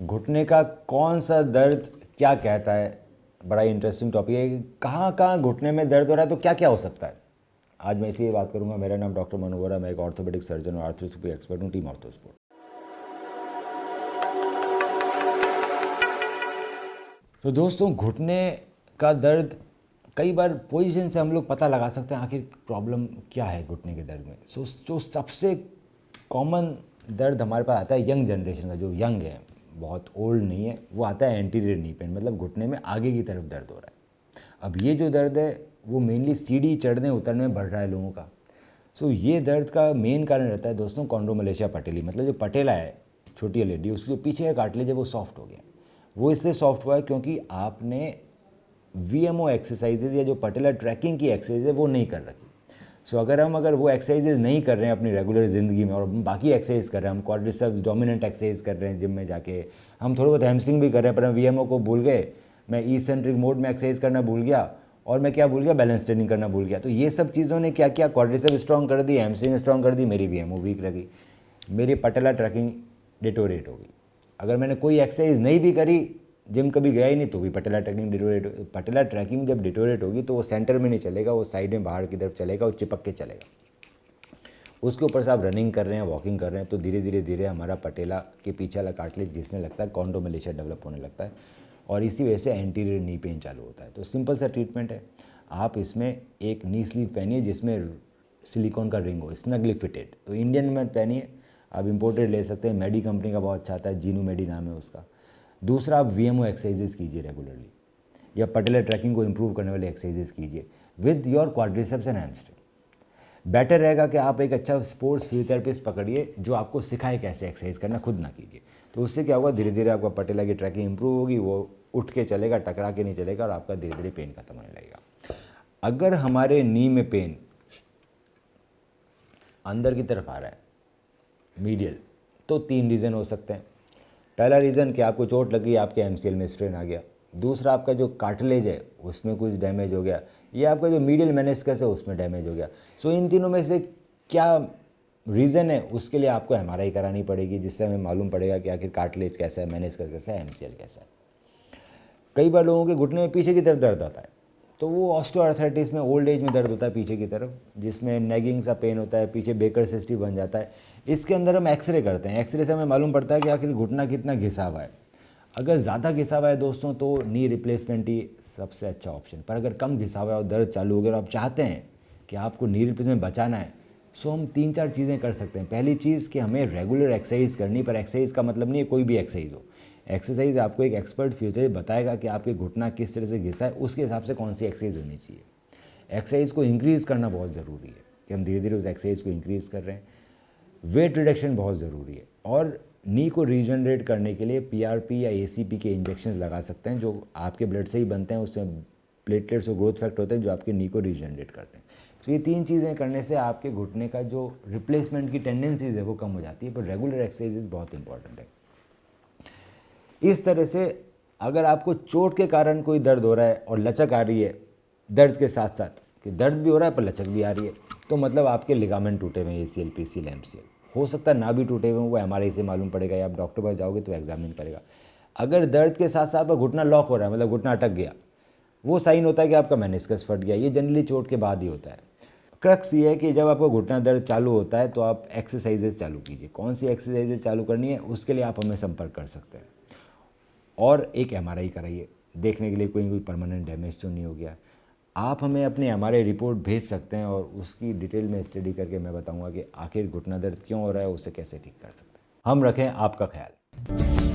घुटने का कौन सा दर्द क्या कहता है, बड़ा इंटरेस्टिंग टॉपिक है कि कहाँ कहाँ घुटने में दर्द हो रहा है तो क्या क्या हो सकता है। आज मैं इसी बात करूंगा। मेरा नाम डॉक्टर मनु वोरा, मैं एक ऑर्थोपेडिक सर्जन और आर्थ्रोस्कोपी एक्सपर्ट हूँ, टीम ऑर्थोस्पोर्ट। तो दोस्तों, घुटने का दर्द कई बार पोजीशन से हम लोग पता लगा सकते हैं आखिर प्रॉब्लम क्या है घुटने के दर्द में। जो सबसे कॉमन दर्द हमारे पास आता है यंग जनरेशन का, जो यंग है, बहुत ओल्ड नहीं है, वो आता है एंटीरियर नी पेन, मतलब घुटने में आगे की तरफ दर्द हो रहा है। अब ये जो दर्द है वो मेनली सीढ़ी चढ़ने उतरने में बढ़ रहा है लोगों का। ये दर्द का मेन कारण रहता है दोस्तों कॉन्ड्रोमलेशिया पटेली, मतलब जो पटेला है, छोटी एलईडी, उसके जो पीछे का कार्टिलेज है वो सॉफ्ट हो गया। वो इसलिए सॉफ्ट हुआ है क्योंकि आपने वीएमओ एक्सरसाइजेज या जो पटेला ट्रैकिंग की एक्सरसाइज है वो नहीं कर रखी। अगर वो एक्सरसाइजेज नहीं कर रहे हैं अपनी रेगुलर ज़िंदगी में और बाकी एक्सरसाइज कर रहे हैं, हम क्वाड्रिसेप्स डोमिनेंट एक्सरसाइज कर रहे हैं जिम में जाके, हम थोड़ा बहुत हैमस्ट्रिंग भी कर रहे हैं, पर हम वीएमओ को भूल गए, मैं ईसेंट्रिक मोड में एक्सरसाइज करना भूल गया, और मैं क्या भूल गया, बैलेंस ट्रेनिंग करना भूल गया। तो ये सब चीज़ों ने क्या किया, क्वाड्रिसेप्स स्ट्रॉन्ग कर दी, हैमस्ट्रिंग स्ट्रॉन्ग कर दी, मेरी वीएमओ वीक रह गई, मेरी पटेला ट्रैकिंग डिटोरेट हो गई। अगर मैंने कोई एक्सरसाइज नहीं भी करी, जिम कभी गया ही नहीं, तो भी पटेला ट्रैकिंग डिटोरेट। पटेला ट्रैकिंग जब डिटोरेट होगी तो वो सेंटर में नहीं चलेगा, वो साइड में बाहर की तरफ चलेगा, वो चिपक के चलेगा। उसके ऊपर से आप रनिंग कर रहे हैं, वॉकिंग कर रहे हैं, तो धीरे धीरे हमारा पटेला के पीछे वाला कार्टिलेज घिसने लगता है, कॉन्ड्रोमलेशिया डेवलप होने लगता है, और इसी वजह से एंटीरियर नी पेन चालू होता है। तो सिंपल सा ट्रीटमेंट है, आप इसमें एक नी स्लीव पहनिए जिसमें सिलिकॉन का रिंग हो, स्नगली फिटेड। तो इंडियन में पहनिए, आप इम्पोर्टेड ले सकते हैं, मेडी कंपनी का बहुत अच्छा आता है, जीनू मेडी नाम है उसका। दूसरा, आप वीएमओ एक्सरसाइजेस कीजिए रेगुलरली, या पटेला ट्रैकिंग को इंप्रूव करने वाले एक्सरसाइजेस कीजिए with your quadriceps and hamstring. Better रहेगा कि आप एक अच्छा स्पोर्ट्स फिजियोथेरेपिस्ट पकड़िए जो आपको सिखाए कैसे एक्सरसाइज करना, खुद ना कीजिए। तो उससे क्या होगा, धीरे धीरे आपका पटेला की ट्रैकिंग इंप्रूव होगी, वो उठ के चलेगा, टकरा के नहीं चलेगा, और आपका धीरे धीरे पेन खत्म होने लगेगा। अगर हमारे नी में पेन अंदर की तरफ आ रहा है, मीडियल, तो 3 रीज़न हो सकते हैं। पहला रीज़न कि आपको चोट लगी, आपके एमसीएल में स्ट्रेन आ गया। दूसरा, आपका जो कार्टिलेज है उसमें कुछ डैमेज हो गया, या आपका जो मीडियल मेनिस्कस है उसमें डैमेज हो गया। इन तीनों में से क्या रीज़न है, उसके लिए आपको एमआरआई करानी पड़ेगी, जिससे हमें मालूम पड़ेगा कि आखिर कार्टिलेज कैसा है, मेनिस्कस कैसा है, एमसीएल कैसा है। कई बार लोगों के घुटने में पीछे की तरफ दर्द आता है, तो वो ऑस्टियोआर्थराइटिस में, ओल्ड एज में दर्द होता है पीछे की तरफ, जिसमें नेगिंग सा पेन होता है, पीछे बेकर सिस्टी बन जाता है। इसके अंदर हम एक्सरे करते हैं, एक्सरे से हमें मालूम पड़ता है कि आखिर घुटना कितना घिसा हुआ है। अगर ज़्यादा घिसा हुआ है दोस्तों, तो नी रिप्लेसमेंट ही सबसे अच्छा ऑप्शन। पर अगर कम घिसा हुआ है और दर्द चालू हो गया और आप चाहते हैं कि आपको नी रिप्लेसमेंट बचाना है, हम 3-4 चीज़ें कर सकते हैं। पहली चीज़ कि हमें रेगुलर एक्सरसाइज करनी, पर एक्सरसाइज का मतलब नहीं है कोई भी एक्सरसाइज हो। एक्सरसाइज आपको एक एक्सपर्ट फिजियोथेरेपिस्ट बताएगा कि आपके घुटना किस तरह से घिसा है, उसके हिसाब से कौन सी एक्सरसाइज होनी चाहिए। एक्सरसाइज को इंक्रीज़ करना बहुत ज़रूरी है कि हम धीरे धीरे उस एक्सरसाइज को इंक्रीज़ कर रहे हैं। वेट रिडक्शन बहुत ज़रूरी है, और नी को रीजनरेट करने के लिए पीआरपी या एसीपी के इंजेक्शन लगा सकते हैं, जो आपके ब्लड से ही बनते हैं, उसमें प्लेटलेट्स और ग्रोथ फैक्टर होते हैं जो आपके नी को रीजनरेट करते हैं। तो ये 3 चीज़ें करने से आपके घुटने का जो रिप्लेसमेंट की टेंडेंसीज है वो कम हो जाती है, पर रेगुलर एक्सरसाइज बहुत इंपॉर्टेंट है। इस तरह से अगर आपको चोट के कारण कोई दर्द हो रहा है और लचक आ रही है दर्द के साथ साथ, कि दर्द भी हो रहा है पर लचक भी आ रही है, तो मतलब आपके लिगामेंट टूटे हुए हैं, एसीएल, पीसीएल, एमसीएल। हो सकता है ना भी टूटे हुए हैं, वो एमआरआई से मालूम पड़ेगा, या आप डॉक्टर पास जाओगे तो एग्जामिन करेगा। अगर दर्द के साथ साथ आपका घुटना लॉक हो रहा है, मतलब घुटना अटक गया, वो साइन होता है कि आपका मेनिस्कस फट गया। ये जनरली चोट के बाद ही होता है। क्रक्स ये है कि जब आपका घुटना दर्द चालू होता है तो आप एक्सरसाइजेज चालू कीजिए। कौन सी एक्सरसाइजेज चालू करनी है उसके लिए आप हमें संपर्क कर सकते हैं, और एक एमआरआई कराइए देखने के लिए कोई परमानेंट डैमेज तो नहीं हो गया। आप हमें अपनी एमआरआई रिपोर्ट भेज सकते हैं, और उसकी डिटेल में स्टडी करके मैं बताऊंगा कि आखिर घुटना दर्द क्यों हो रहा है, उसे कैसे ठीक कर सकते हैं। हम रखें आपका ख्याल।